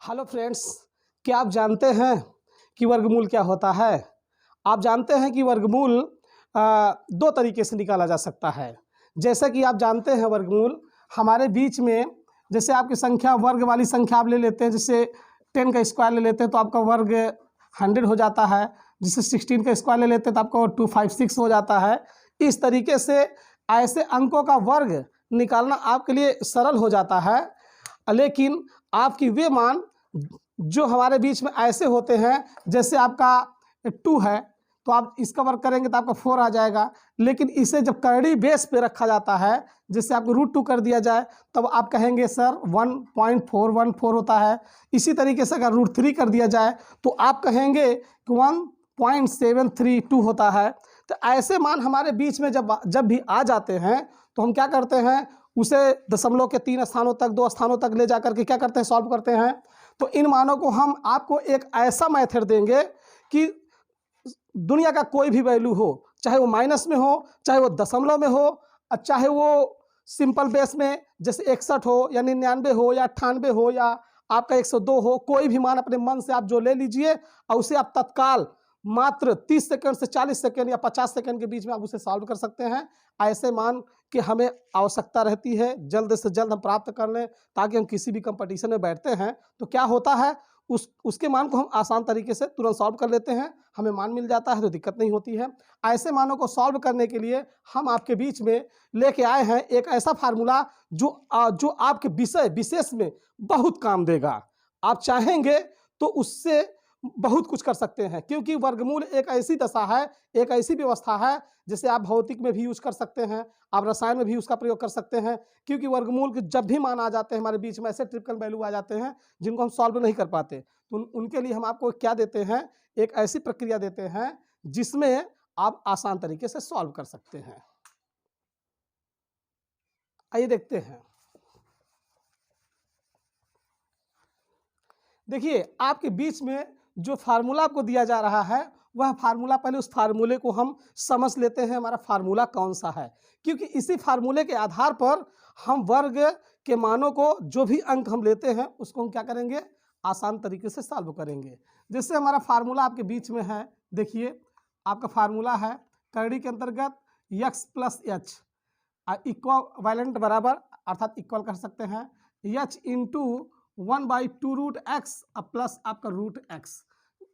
Hello friends, क्या आप जानते हैं कि वर्गमूल क्या होता है? आप जानते हैं कि वर्गमूल दो तरीके से निकाला जा सकता है। जैसा कि आप जानते हैं वर्गमूल हमारे बीच में, जैसे आपकी संख्या वर्ग वाली संख्या आप ले लेते हैं, जैसे 10 का स्क्वायर ले लेते हैं तो आपका वर्ग 100 हो जाता है। जैसे 16 का स्क्वायर ले लेते हैं तो आपका 256 हो जाता है। इस तरीके से ऐसे अंकों का वर्ग निकालना आपके लिए सरल हो जाता है। लेकिन आपकी वे मान जो हमारे बीच में ऐसे होते हैं, जैसे आपका 2 है तो आप इसका वर्ग करेंगे तो आपका 4 आ जाएगा। लेकिन इसे जब करड़ी बेस पे रखा जाता है, जैसे आपको √2 कर दिया जाए, तब आप कहेंगे सर 1.414 होता है। इसी तरीके से अगर √3 कर दिया जाए तो आप कहेंगे कि 1.732 होता है। तो ऐसे मान हमारे बीच में जब भी आ जाते हैं तो हम क्या करते हैं, उसे दशमलव के 3 स्थानों तक 2 स्थानों तक ले जाकर के क्या करते हैं, सॉल्व करते हैं। तो इन मानों को हम आपको एक ऐसा मेथड देंगे कि दुनिया का कोई भी वैल्यू हो, चाहे वो माइनस में हो, चाहे वो दशमलव में हो, चाहे वो सिंपल बेस में जैसे 61 हो या 99 हो या 98 हो या आपका 102 हो, कोई भी मान अपने मन से आप जो ले लीजिए और उसे आप तत्काल मात्र 30 सेकंड से 40 सेकंड या 50 सेकंड के बीच में आप उसे सॉल्व कर सकते हैं। ऐसे मान कि हमें आवश्यकता रहती है जल्द से जल्द हम प्राप्त कर लें, ताकि हम किसी भी कंपटीशन में बैठते हैं तो क्या होता है, उसके मान को हम आसान तरीके से तुरंत सॉल्व कर लेते हैं, हमें मान मिल जाता है तो दिक्कत नहीं होती है। ऐसे मानों को सॉल्व करने के लिए हम आपके बीच में लेके आए हैं एक ऐसा फार्मूला जो आपके विषय विशेष में बहुत काम देगा। आप चाहेंगे तो उससे बहुत कुछ कर सकते हैं, क्योंकि वर्गमूल एक ऐसी दशा है, एक ऐसी व्यवस्था है जिसे आप भौतिक में भी यूज कर सकते हैं, आप रसायन में भी उसका प्रयोग कर सकते हैं। क्योंकि वर्गमूल के जब भी मान आ जाते हैं हमारे बीच में, ऐसे ट्रिपल वैल्यू आ जाते हैं जिनको हम सॉल्व नहीं कर पाते, तो उनके लिए हम आपको क्या देते हैं, एक ऐसी प्रक्रिया देते हैं जिसमें आप आसान तरीके से सॉल्व कर सकते हैं। आइए देखते हैं। देखिए, आपके बीच में जो फार्मूला आपको दिया जा रहा है वह फार्मूला, पहले उस फार्मूले को हम समझ लेते हैं हमारा फार्मूला कौन सा है, क्योंकि इसी फार्मूले के आधार पर हम वर्ग के मानों को, जो भी अंक हम लेते हैं उसको हम क्या करेंगे, आसान तरीके से सॉल्व करेंगे। जैसे हमारा फार्मूला आपके बीच में है, देखिए आपका फार्मूला है करड़ी के अंतर्गत x + h इक्वालेंट बराबर, अर्थात इक्वल कर सकते हैं, h × 1/2√x प्लस आपका √x।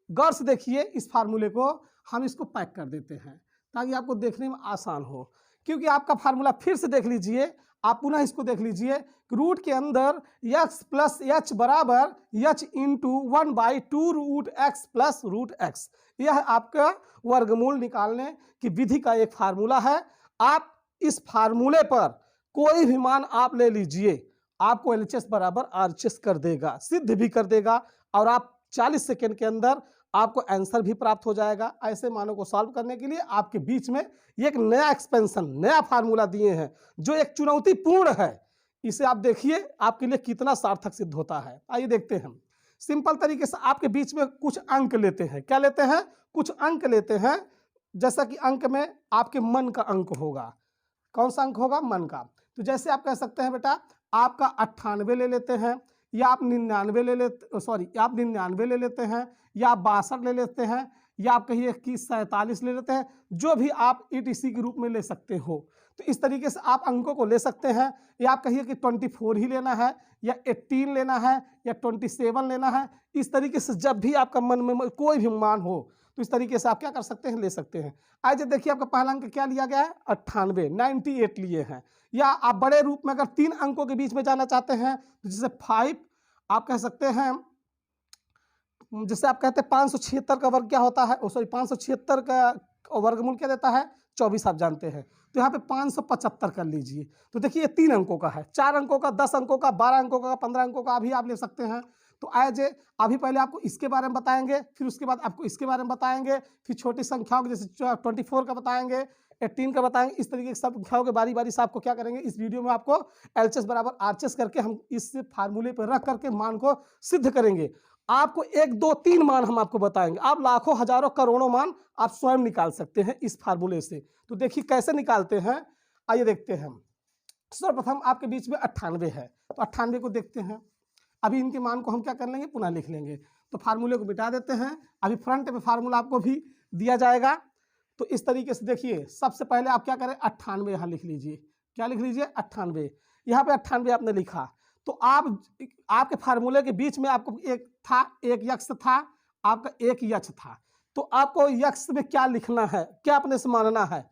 गौर से देखिए इस फार्मूले को, हम इसको पैक कर देते हैं ताकि आपको देखने में आसान हो। क्योंकि आपका फार्मूला फिर से देख लीजिए, आप पुनः इसको देख लीजिए, रूट के अंदर x + h बराबर h × 1/2√x प्लस √x। यह आपका वर्गमूल निकालने की विधि का एक फार्मूला है। आप इस फार्मूले पर कोई भी मान आप ले लीजिए, आपको LHS बराबर RHS कर देगा, सिद्ध भी कर देगा, और आप 40 सेकंड के अंदर आपको आंसर भी प्राप्त हो जाएगा। ऐसे मानों को सॉल्व करने के लिए आपके बीच में एक नया एक्सपेंशन, नया फार्मूला दिए हैं जो एक चुनौतीपूर्ण है। इसे आप देखिए आपके लिए कितना सार्थक सिद्ध होता है। आइए देखते हैं। सिंपल तरीके से आपके बीच में कुछ अंक लेते हैं। क्या लेते हैं? कुछ अंक लेते हैं। जैसा कि अंक में आपके मन का अंक होगा। कौन सा अंक होगा? मन का। तो जैसे आप कह सकते हैं बेटा आपका 98 ले लेते हैं, या आप 99 ले लेते, सॉरी आप 99 ले लेते हैं, या आप 62 ले लेते हैं, या आप कहिए कि 47 ले लेते हैं, जो भी आप ETC के रूप में ले सकते हो। तो इस तरीके से आप अंकों को ले सकते हैं, या आप कहिए कि 24 ही लेना है, या 18 लेना है, या 27 लेना है। इस तरीके से जब भी आपका मन में कोई भी मान हो तो इस तरीके से आप क्या कर सकते हैं, ले सकते हैं। आज देखिए आपका पहला अंक क्या लिया गया है? 98 लिए हैं। या आप बड़े रूप में अगर 3 अंकों के बीच में जाना चाहते हैं तो जैसे 5 आप कह सकते हैं, जैसे आप कहते हैं 576 का वर्ग क्या होता है, सॉरी 576 का वर्गमूल क्या देता है? 24 आप जानते हैं। तो यहाँ पे 575 कर लीजिए। तो देखिए ये 3 अंकों का है, 4 अंकों का, 10 अंकों का, 12 अंकों का, 15 अंकों का भी आप ले सकते हैं। तो आज अभी पहले आपको इसके बारे में बताएंगे, फिर उसके बाद आपको इसके बारे में बताएंगे, फिर छोटी संख्याओं के जैसे 24 का बताएंगे, 18 का बताएंगे। इस तरीके की सब संख्याओं के बारी बारी से आपको क्या करेंगे, इस वीडियो में आपको LHS बराबर RHS करके हम इस फार्मूले पर रख करके मान को सिद्ध करेंगे। आपको 1, 2, 3 मान हम आपको बताएंगे, आप लाखों, हजारों, करोड़ों मान आप स्वयं निकाल सकते हैं इस फार्मूले से। तो देखिए कैसे निकालते हैं, आइए देखते हैं। सर्वप्रथम आपके बीच में 98 है, तो 98 को देखते हैं। अभी इनके मान को हम क्या कर लेंगे, पुनः लिख लेंगे। तो फार्मूले को मिटा देते हैं। अभी फ्रंट में फार्मूला आपको भी दिया जाएगा। तो इस तरीके से देखिए, सबसे पहले आप क्या करें, 98 यहाँ लिख लीजिए। क्या लिख लीजिए, 98। यहाँ पे 98 आपने लिखा। तो आपके फार्मूले के बीच में आपको एक था, एक यक्ष था, आपका एक यक्ष था। तो आपको यक्ष में क्या लिखना है, क्या अपने से मानना है,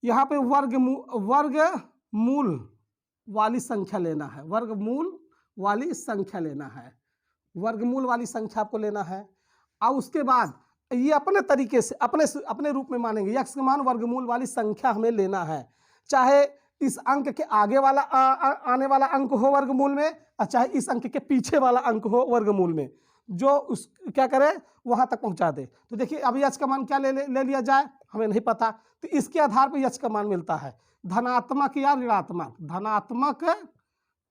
यहाँ पे वर्गमूल वाली संख्या लेना है, वर्गमूल वाली संख्या लेना है, वर्गमूल वाली संख्या आपको लेना है। और उसके बाद ये अपने तरीके से अपने रूप में मानेंगे। यक्ष का मान वर्गमूल वाली संख्या हमें लेना है, चाहे इस अंक के आगे वाला आने वाला अंक हो वर्गमूल में, और चाहे इस अंक के पीछे वाला अंक हो वर्गमूल में, जो उस क्या करे वहां तक पहुंचा दे। तो देखिए अब यक्ष का मान क्या ले लिया जाए, हमें नहीं पता। तो इसके आधार पर यक्ष का मान मिलता है, धनात्मक या ऋणात्मक, धनात्मक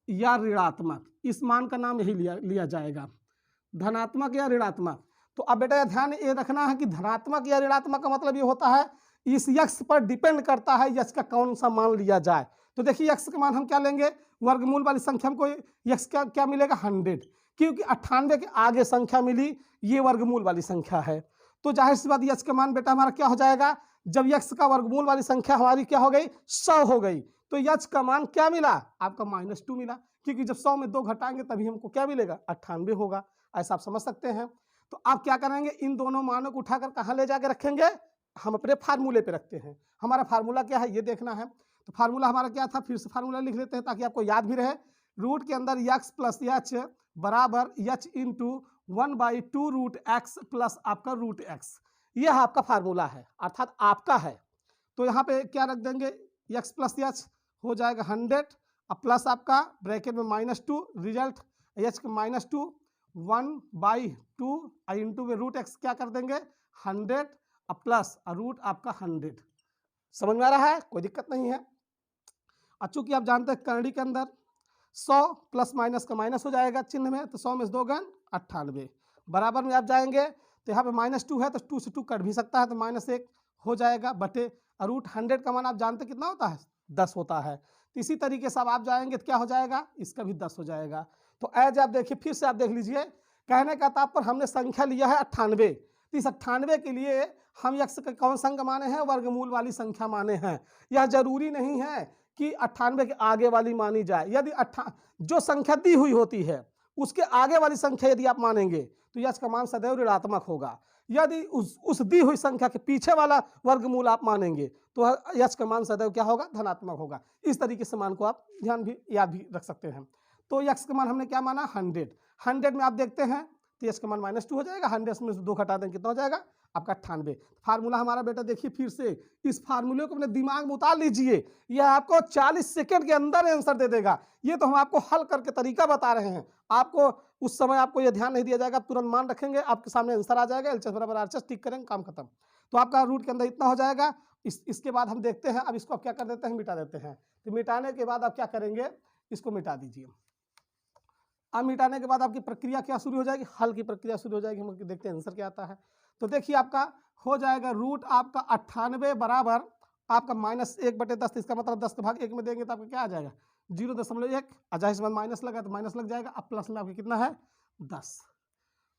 या ऋणात्मक, इस मान का नाम यही लिया जाएगा, धनात्मक या ऋणात्मक। तो अब बेटा ध्यान ये रखना है कि धनात्मक या ऋणात्मक का मतलब ये होता है इस यक्ष पर डिपेंड करता है यक्ष का कौन सा मान लिया जाए। तो देखिए यक्ष का मान हम क्या लेंगे, वर्गमूल वाली संख्या हमको यक्ष का क्या मिलेगा, 100, क्योंकि 98 के आगे संख्या मिली, ये वर्गमूल वाली संख्या है। तो जाहिर सी बात यक्ष का मान बेटा हमारा क्या हो जाएगा, जब यक्ष का वर्गमूल वाली संख्या हमारी क्या हो गई, 100 हो गई, तो यक्ष का मान क्या मिला, आपका -2 मिला, क्योंकि जब 100 में 2 घटाएंगे तभी हमको क्या मिलेगा, 98 होगा। ऐसा आप समझ सकते हैं। तो आप क्या करेंगे, इन दोनों मानों को उठाकर कहाँ ले जाकर रखेंगे, हम अपने फार्मूले पे रखते हैं। हमारा फार्मूला क्या है ये देखना है। तो फार्मूला हमारा क्या था, फिर से फार्मूला लिख लेते हैं ताकि आपको याद भी रहे। रूट के अंदर यक्स प्लस एच बराबर h into 1/2 root x plus आपका रूट एक्स, यह आपका फार्मूला है, अर्थात आपका है। तो यहाँ पे क्या रख देंगे, यक्स प्लस एच हो जाएगा 100, अब प्लस आपका ब्रैकेट में -2, रिजल्ट एच का -2, 1/2 इंटू में रूट एक्स क्या कर देंगे 100, अब प्लस रूट आपका 100। समझ में आ रहा है, कोई दिक्कत नहीं है। चूंकि आप जानते हैं करंडी के अंदर 100 प्लस माइनस का माइनस हो जाएगा चिन्ह में, तो 100 में 2 × 98 बराबर में आप जाएंगे तो यहाँ पे -2 है तो 2 से 2 कट भी सकता है, तो -1 हो जाएगा बटे रूट 100 का मान आप जानते कितना होता है, 10 होता है। तो इसी तरीके से अब आप जाएंगे तो क्या हो जाएगा, इसका भी 10 हो जाएगा। तो एज आप देखिए, फिर से आप देख लीजिए, कहने का तात्पर्य हमने संख्या लिया है 98, तो इस 98 के लिए हम यक्ष का कौन सा अंक माने हैं, वर्गमूल वाली संख्या माने हैं। यह जरूरी नहीं है कि 98 के आगे वाली मानी जाए। यदि जो संख्या दी हुई होती है उसके आगे वाली संख्या यदि आप मानेंगे तो यक्ष का मान सदैव ऋणात्मक होगा। यदि उस दी हुई संख्या के पीछे वाला वर्गमूल आप मानेंगे तो यक्ष का मान सदैव क्या होगा, धनात्मक होगा। इस तरीके से मान को आप याद भी रख सकते हैं। तो यक्ष का मान हमने क्या माना, 100 में आप देखते हैं तो यक्ष का मान -2 हो जाएगा, 100 में से 2 घटा दें कितना हो जाएगा आपका 98। फार्मूला हमारा बेटा देखिए, फिर से इस फार्मूले को अपने दिमाग में उतार लीजिए, यह आपको 40 सेकंड के अंदर आंसर दे देगा। ये तो हम आपको हल करके तरीका बता रहे हैं, आपको उस समय आपको यह ध्यान नहीं दिया जाएगा, आप तुरंत मान रखेंगे, आपके सामने आंसर आ जाएगा, LHS बराबर RHS टिक करेंगे, काम खत्म। तो आपका रूट के अंदर इतना हो जाएगा। इसके बाद हम देखते हैं, अब इसको आप क्या कर देते हैं, मिटा देते हैं। तो मिटाने के बाद आप क्या करेंगे, इसको मिटा दीजिए। अब मिटाने के बाद आपकी प्रक्रिया क्या शुरू हो जाएगी, हल की प्रक्रिया शुरू हो जाएगी। हम देखते हैं आंसर क्या आता है। तो देखिए आपका हो जाएगा रूट आपका 98 बराबर आपका -1/10, इसका मतलब 10 का भाग 1 में देंगे तो आपका क्या आ जाएगा 0.1, अजाहिर सी बात माइनस लगा तो माइनस लग जाएगा, अब प्लस में आपका कितना है 10।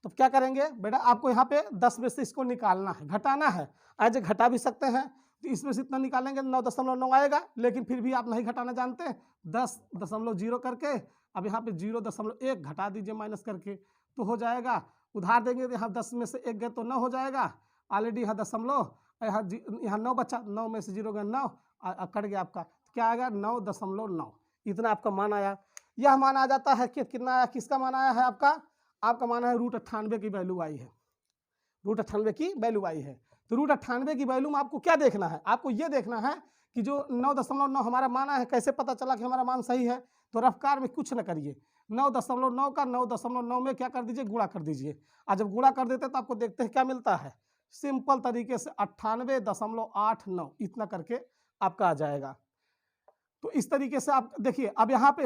तो क्या करेंगे बेटा, आपको यहाँ पे 10 में से इसको निकालना है, घटाना है। आज घटा भी सकते हैं, तो इसमें से इतना निकालेंगे 9.9 आएगा, लेकिन फिर भी आप नहीं घटाना जानते, 10.0 करके अब यहाँ पे 0.1 घटा दीजिए माइनस करके, तो हो जाएगा। उधार देंगे तो यहाँ 10 में से 1 गए तो 9 हो जाएगा, ऑलरेडी यहाँ दशमलव, यहाँ 9 बचा, 9 में से 0 गए 9, कट गया आपका, क्या आएगा 9.9, इतना आपका मान आया। यह मान आ जाता है कि कितना आया, किसका मान आया है आपका मान है रूट 98 की वैल्यू आई है, रूट 98 की वैल्यू आई है। तो रूट 98 की वैल्यू में आपको क्या देखना है, आपको ये देखना है कि जो 9.9 हमारा मान है, कैसे पता चला कि हमारा मान सही है। तो रफ्तार में कुछ न करिए, 9.9 का 9.9 में क्या कर दीजिए, गुणा कर दीजिए। और जब गुणा कर देते तो आपको देखते हैं क्या मिलता है, सिंपल तरीके से 98.89 इतना करके आपका आ जाएगा। तो इस तरीके से आप देखिए, अब यहाँ पे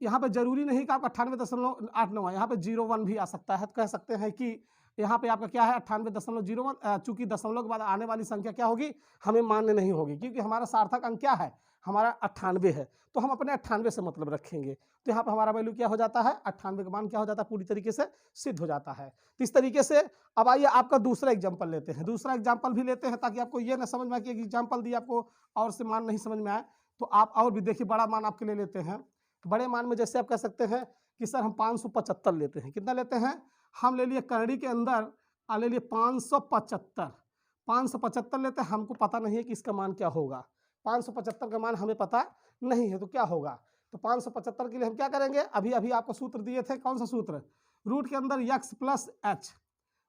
यहाँ पे जरूरी नहीं कि आपका 98.89 है, यहाँ पे 01 भी आ सकता है। तो कह सकते हैं कि यहाँ पे आपका क्या है 98.01, चूंकि दशमलव के बाद आने वाली संख्या क्या होगी हमें मान्य नहीं होगी, क्योंकि हमारा सार्थक अंक क्या है, हमारा 98 है, तो हम अपने 98 से मतलब रखेंगे। तो यहाँ पर हमारा वैल्यू क्या हो जाता है, 98 का मान क्या हो जाता है, पूरी तरीके से सिद्ध हो जाता है। तो इस तरीके से अब आइए आपका दूसरा एग्जाम्पल लेते हैं। दूसरा एग्जाम्पल भी लेते हैं ताकि आपको ये ना समझ में आए कि एग्जाम्पल दिया आपको और से मान नहीं समझ में आए, तो आप और भी देखिए बड़ा मान आपके लिए लेते हैं। बड़े मान में जैसे आप कह सकते हैं कि सर हम 575 लेते हैं। कितना लेते हैं, हम ले लिए करड़ी के अंदर ले लिए 575, 575 लेते हैं। हमको पता नहीं है कि इसका मान क्या होगा, 575 का मान हमें पता नहीं है, तो क्या होगा। तो 575 के लिए हम क्या करेंगे, अभी अभी आपको सूत्र दिए थे, कौन सा सूत्र, रूट के अंदर x प्लस एच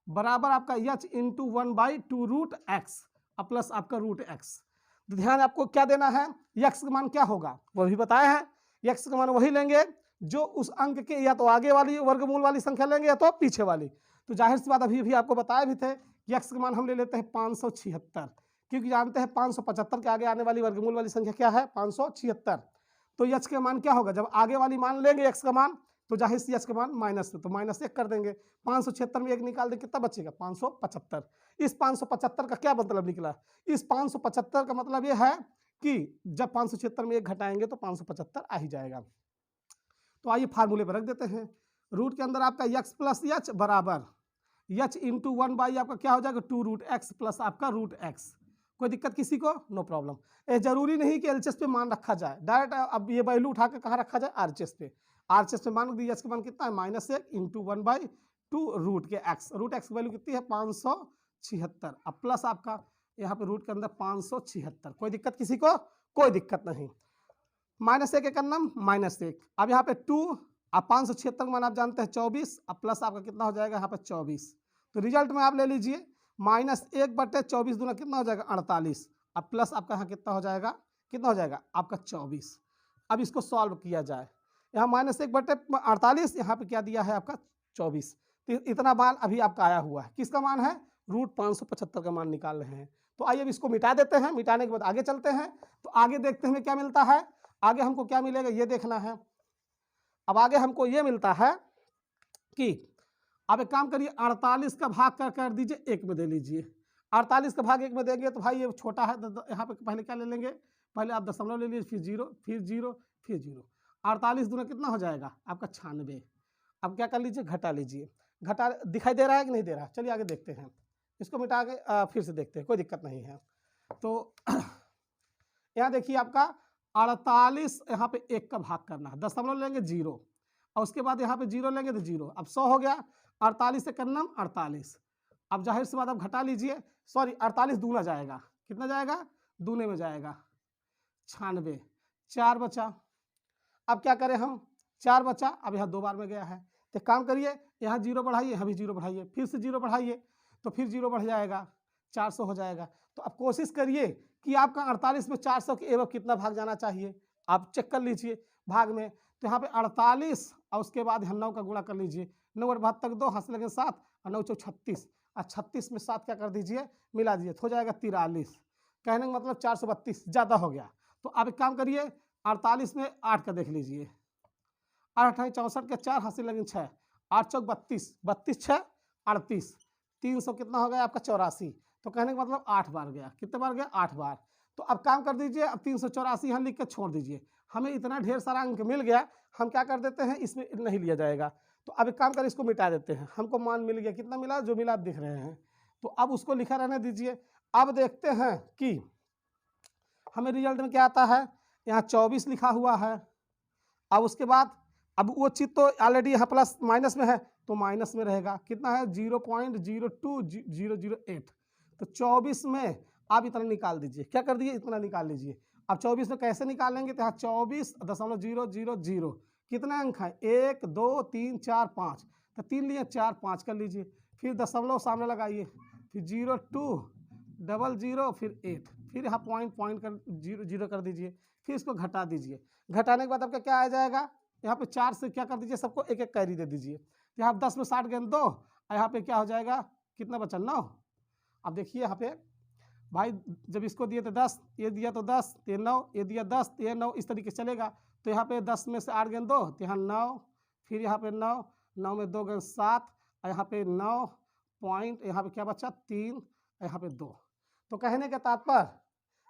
बराबर आपका h into 1/2 root x plus आपका रूट एक्स। तो ध्यान आपको क्या देना है, x का मान क्या होगा वो भी बताया है। x का मान वही लेंगे जो उस अंक के या तो आगे वाली वर्गमूल वाली संख्या लेंगे या तो पीछे वाली। तो जाहिर सी बात अभी भी आपको बताया भी थे कि x का मान हम ले लेते हैं 576, क्योंकि जानते हैं 575 के आगे आने वाली वर्गमूल वाली संख्या क्या है, 576। तो h का मान क्या होगा, जब आगे वाली मान लेंगे x का मान, तो जाहिर सी h का मान माइनस है, तो -1 कर देंगे। 576 में 1 निकाल दें, कितना बचेगा, 575। इस 575 का क्या मतलब निकला, इस 575 का मतलब ये है कि जब 576 में 1 घटाएंगे तो 575 आ ही जाएगा। तो आइए फार्मूले पर रख देते हैं। रूट के अंदर आपका x प्लस एच बराबर h इंटू 1/, आपका क्या हो जाएगा 2 रूट एक्स प्लस आपका रूट एक्स। कोई दिक्कत किसी को, नो प्रॉब्लम। ये जरूरी नहीं कि एलएचएस पे मान रखा जाए डायरेक्ट, अब ये वैल्यू उठा के कहाँ रखा जाए, आरएचएस पे। आरएचएस पे मान दिया, इसका मान कितना है, -1 इंटू 1/2 रूट के एक्स। रूट एक्स की वैल्यू कितनी है, 576। अब प्लस आपका यहाँ पे रूट के अंदर 576। कोई दिक्कत किसी को, कोई दिक्कत नहीं। -1 के करना -1, अब यहाँ पे 2, अब 576 मान आप जानते हैं 24, अब प्लस आपका कितना हो जाएगा यहाँ पे 24। तो रिजल्ट में आप ले लीजिए -1/24 दूना कितना हो जाएगा 48, अब प्लस आपका यहाँ कितना हो जाएगा, कितना हो जाएगा आपका 24। अब इसको सॉल्व किया जाए, यहाँ -1/48, यहाँ पे क्या दिया है आपका 24। तो इतना मान अभी आपका आया हुआ है, किसका मान है, रूट 575 का मान निकाल रहे हैं। तो आइए अब इसको मिटा देते हैं, मिटाने के बाद आगे चलते हैं। तो आगे देखते हैं क्या मिलता है, आगे हमको क्या मिलेगा ये देखना है। अब आगे हमको ये मिलता है कि अब एक काम करिए, 48 का भाग कर दीजिए 1 में दे लीजिए। 48 का भाग 1 में देंगे तो भाई ये छोटा है, तो यहाँ पे पहले क्या ले लेंगे, पहले आप दशमलव ले लीजिए, फिर 0, फिर 0, फिर 0। 48 दूना कितना हो जाएगा आपका 96। अब क्या कर लीजिए, घटा लीजिए। घटा दिखाई दे रहा है कि नहीं दे रहा, चलिए आगे देखते हैं। इसको मिटा के फिर से देखते हैं, कोई दिक्कत नहीं है। तो यहाँ देखिए आपका 48, यहाँ पे 1 का भाग करना है, दशमलव लेंगे 0, और उसके बाद यहाँ पे 0 लेंगे तो 0। अब 100 हो गया, 48 से करना 48। अब जाहिर सी बात आप घटा लीजिए, सॉरी 48 दूना जाएगा, कितना जाएगा, दूने में जाएगा 96, 4 बचा। अब क्या करें हम, 4 बचा, अब यहाँ 2 बार में गया है, तो काम करिए, यहाँ 0 बढ़ाइए, यहाँ भी 0 बढ़ाइए, फिर से 0 बढ़ाइए, तो फिर 0 बढ़ जाएगा, 400 हो जाएगा। तो अब कोशिश करिए कि आपका 48 में 400 के एवं कितना भाग जाना चाहिए, आप चेक कर लीजिए भाग में। तो यहाँ पे 48 और उसके बाद 9 का गुणा कर लीजिए, 9 और 72 2 हाथ लगे 7 और 9 चौक 36, और 36 में 7 क्या कर दीजिए, मिला दीजिए, तो हो जाएगा 43। कहने का मतलब 432 ज़्यादा हो गया। तो आप एक काम करिए, 48 में 8 का देख लीजिए, 8 8 64 के 4 हाथ लगे 6, 8 चौक 32, 32 6 38, 300 कितना हो गया आपका 84। तो कहने का मतलब 8 बार गया, कितने बार गया, 8 बार। तो अब काम कर दीजिए, अब 384 यहाँ लिख के छोड़ दीजिए, हमें इतना ढेर सारा अंक मिल गया, हम क्या कर देते हैं, इसमें नहीं लिया जाएगा। तो अब एक काम कर, इसको मिटा देते हैं, हमको मान मिल गया, कितना मिला, जो मिला आप दिख रहे हैं। तो अब उसको लिखा रहने दीजिए। अब देखते हैं कि हमें रिजल्ट में क्या आता है, यहाँ 24 लिखा हुआ है। अब उसके बाद अब वो चीज तो ऑलरेडी यहाँ प्लस माइनस में है, तो माइनस में रहेगा, कितना है 0.02008। तो 24 में आप इतना निकाल दीजिए, क्या कर दिए, इतना निकाल लीजिए। अब 24 में कैसे निकालेंगे, तो यहाँ 24.000 कितने अंक हैं, 1 2 3 4 5, तो 3 लिए 4 5 कर लीजिए, फिर दशमलव सामने लगाइए, फिर 0200, फिर 8, फिर यहाँ पॉइंट कर 0 कर दीजिए, फिर इसको घटा दीजिए। घटाने के बाद आपका क्या आ जाएगा, यहाँ पे 4 से क्या कर दीजिए, सबको एक एक कैरी दे दीजिए। यहाँ 10 में 60 गेंद 2, और यहाँ पे क्या हो जाएगा, कितना बचा 9। अब देखिए यहाँ पे भाई जब इसको दिए तो 10, ये दिया तो 10, ये 9, ये दिया 10, ये 9, इस तरीके से चलेगा। तो यहाँ पे 10 में से 8 गेंद 2, तो यहाँ 9, फिर यहाँ पे 9, 9 में 2 गेंद 7, और यहाँ पे 9 पॉइंट, यहाँ पे क्या बचा 3, और यहाँ पे 2। तो कहने का तात्पर्य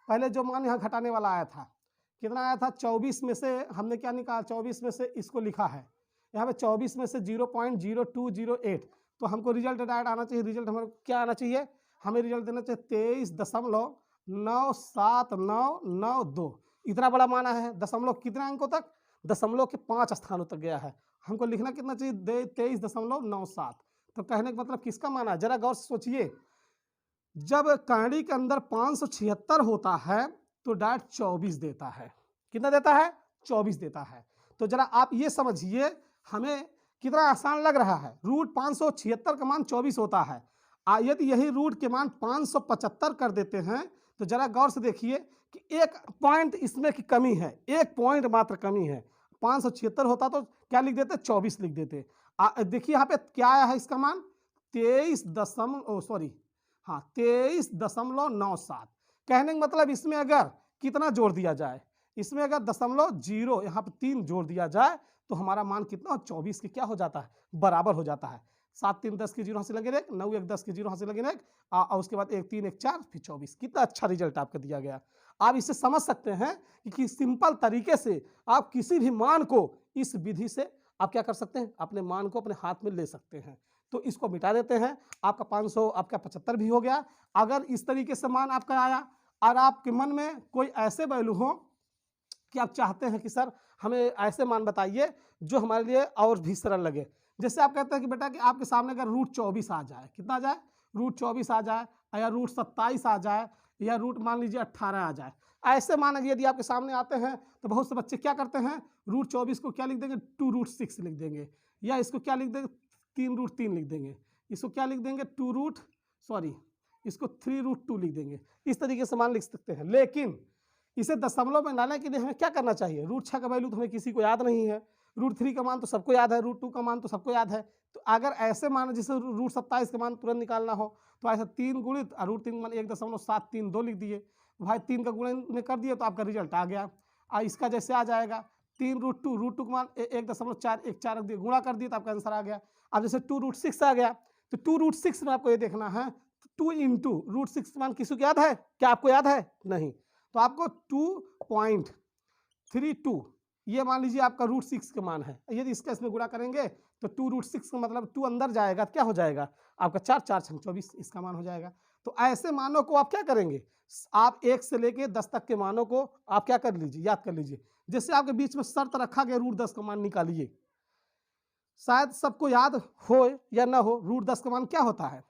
पहले जो मान यहाँ घटाने वाला आया था, कितना आया था 24 में से हमने क्या निकाला 24 में से इसको लिखा है यहाँ पे 24 में से 0.0208 तो हमको रिजल्ट डायरेक्ट आना चाहिए। रिजल्ट हमारे क्या आना चाहिए हमें रिजल्ट देना चाहिए 23.97992 इतना बड़ा माना है। दशमलव कितने अंकों तक दशमलव के 5 स्थानों तक गया है। हमको लिखना कितना चाहिए 23.97। तो कहने का मतलब किसका माना है जरा गौर से सोचिए। जब कहानी के अंदर 576 होता है तो डायरेक्ट 24 देता है। कितना देता है 24 देता है। तो जरा आप ये समझिए हमें कितना आसान लग रहा है। रूट 576 का मान 24 होता है। यदि यही रूट के मान 575 कर देते हैं तो जरा गौर से देखिए कि एक पॉइंट इसमें की कमी है, एक पॉइंट मात्र कमी है। 576 होता तो क्या लिख देते 24 लिख देते। देखिए यहाँ पे क्या आया है इसका मान 23.97। कहने का मतलब इसमें अगर कितना जोड़ दिया जाए इसमें अगर 0.0 यहाँ पे 3 जोड़ दिया जाए तो हमारा मान कितना 24 के क्या हो जाता है बराबर हो जाता है। 7 3 10 के 0 हासिल लगे 1 9 1 10 के 0 हासिल लगे 1 और उसके बाद 1 3 1 4 फिर 24। कितना अच्छा रिजल्ट आपका दिया गया। आप इससे समझ सकते हैं कि सिंपल तरीके से आप किसी भी मान को इस विधि से आप क्या कर सकते हैं अपने मान को अपने हाथ में ले सकते हैं। तो इसको मिटा देते हैं आपका 500 आपका 75 भी हो गया। अगर इस तरीके से मान आपका आया और आपके मन में कोई ऐसे वैल्यू हो कि आप चाहते हैं कि सर हमें ऐसे मान बताइए जो हमारे लिए और भी सरल लगे। जैसे आप कहते हैं कि बेटा कि आपके सामने अगर रूट 24 आ जाए कितना आ जाए रूट 24 आ जाए या रूट 27 आ जाए या रूट मान लीजिए 18 आ जाए। ऐसे मान यदि आपके सामने आते हैं तो बहुत से बच्चे क्या करते हैं रूट 24 को क्या लिख देंगे 2√6 लिख देंगे या इसको क्या लिख देंगे 3√3 लिख देंगे। इसको क्या लिख देंगे इसको 3√2 लिख देंगे। इस तरीके से मान लिख सकते हैं। लेकिन इसे दशमलव में डालने के लिए हमें क्या करना चाहिए रूट 6 का वैल्यू तो हमें किसी को याद नहीं है। रूट 3 का मान तो सबको याद है, रूट 2 का मान तो सबको याद है। तो अगर ऐसे मान जिसे रूट 27 का मान तुरंत निकालना हो तो ऐसा 3 गुणित और रूट 3 मान 1.732 लिख दिए भाई 3 का गुणन में कर दिए तो आपका रिजल्ट आ गया। और इसका जैसे आ जाएगा 3√2 का मान 1.414 रख दिए गुणा कर दिए तो आपका आंसर आ गया। अब जैसे 2√6 आ गया तो 2√6 में आपको ये देखना है 2 इंटू √6 मान किसी को याद है क्या आपको याद है नहीं तो आपको 2.32 ये मान लीजिए आपका √6 का मान है। यदि इसका इसमें गुणा करेंगे तो 2√6 का मतलब 2 अंदर जाएगा तो क्या हो जाएगा आपका 4 4 6 24 इसका मान हो जाएगा। तो ऐसे मानों को आप क्या करेंगे आप 1 से लेके 10 तक के मानों को आप क्या कर लीजिए याद कर लीजिए। जैसे आपके बीच में शर्त रखा गया √10 का मान निकालिए। शायद सबको याद हो या ना हो √10 का मान क्या होता है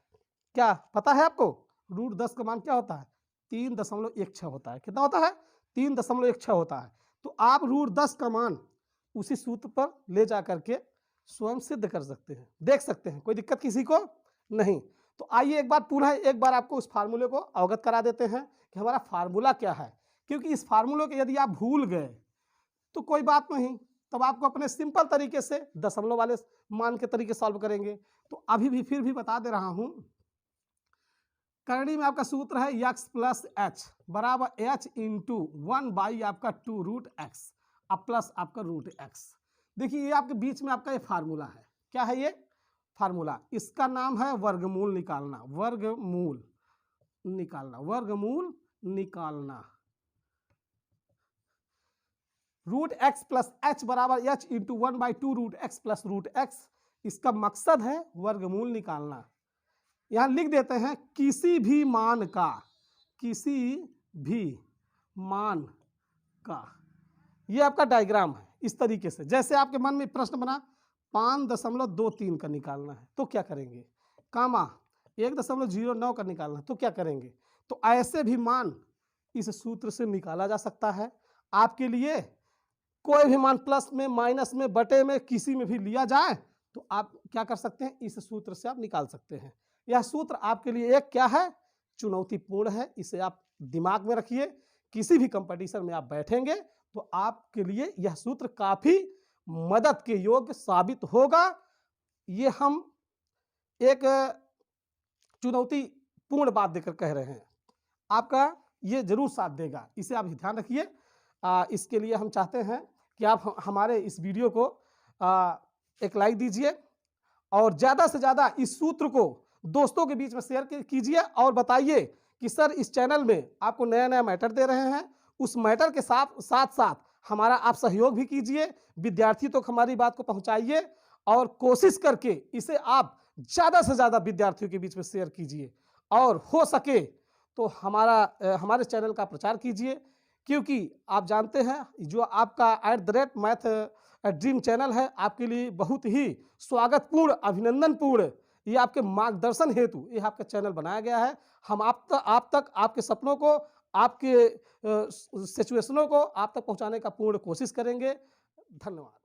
क्या पता है आपको √10 का मान क्या होता है 3.16 होता है। कितना होता है 3.16 होता है। तो आप √10 का मान उसी सूत्र पर ले जा करके स्वयं सिद्ध कर सकते हैं देख सकते हैं कोई दिक्कत किसी को नहीं। तो आइए एक बार आपको उस फार्मूले को अवगत करा देते हैं कि हमारा फार्मूला क्या है। क्योंकि इस फार्मूले को यदि आप भूल गए तो कोई बात नहीं तब आपको अपने सिंपल तरीके से दशमलव वाले मान के तरीके सॉल्व करेंगे। तो अभी भी फिर भी बता दे रहा हूं करणी में आपका सूत्र है x प्लस एच बराबर h इंटू 1 आपका 2√x अब प्लस आपका √x। देखिए ये आपके बीच में आपका ये फार्मूला है। क्या है ये फार्मूला इसका नाम है वर्गमूल निकालना। वर्गमूल निकालना √x प्लस h बराबर h into 1/2√x plus √x। इसका मकसद है वर्गमूल निकालना। यहां लिख देते हैं किसी भी मान का ये आपका डायग्राम है। इस तरीके से जैसे आपके मन में प्रश्न बना 5.23 का निकालना है तो क्या करेंगे 1.09 का निकालना है तो क्या करेंगे। तो ऐसे भी मान इस सूत्र से निकाला जा सकता है। आपके लिए कोई भी मान प्लस में माइनस में बटे में किसी में भी लिया जाए तो आप क्या कर सकते हैं इस सूत्र से आप निकाल सकते हैं। यह सूत्र आपके लिए एक क्या है चुनौतीपूर्ण है। इसे आप दिमाग में रखिए किसी भी कंपटीशन में आप बैठेंगे तो आपके लिए यह सूत्र काफी मदद के योग्य साबित होगा। ये हम एक चुनौतीपूर्ण बात देकर कह रहे हैं आपका ये जरूर साथ देगा। इसे आप ध्यान रखिए। इसके लिए हम चाहते हैं कि आप हमारे इस वीडियो को एक लाइक दीजिए और ज़्यादा से ज़्यादा इस सूत्र को दोस्तों के बीच में शेयर कीजिए और बताइए कि सर इस चैनल में आपको नया नया मैटर दे रहे हैं उस मैटर के साथ-साथ हमारा आप सहयोग भी कीजिए, विद्यार्थी तक हमारी बात को पहुँचाइए और कोशिश करके इसे आप ज़्यादा से ज़्यादा विद्यार्थियों के बीच में शेयर कीजिए और हो सके तो हमारे चैनल का प्रचार कीजिए, क्योंकि आप जानते हैं जो आपका @मैथ ड्रीम चैनल है, आपके लिए बहुत ही स्वागतपूर्ण, अभिनंदनपूर्ण, ये आपके मार्गदर्शन हेतु ये आपका चैनल बनाया गया है। हम आप तक आपके सपनों को, आपके सिचुएशनों को आप तक पहुँचाने का पूर्ण कोशिश करेंगे। धन्यवाद।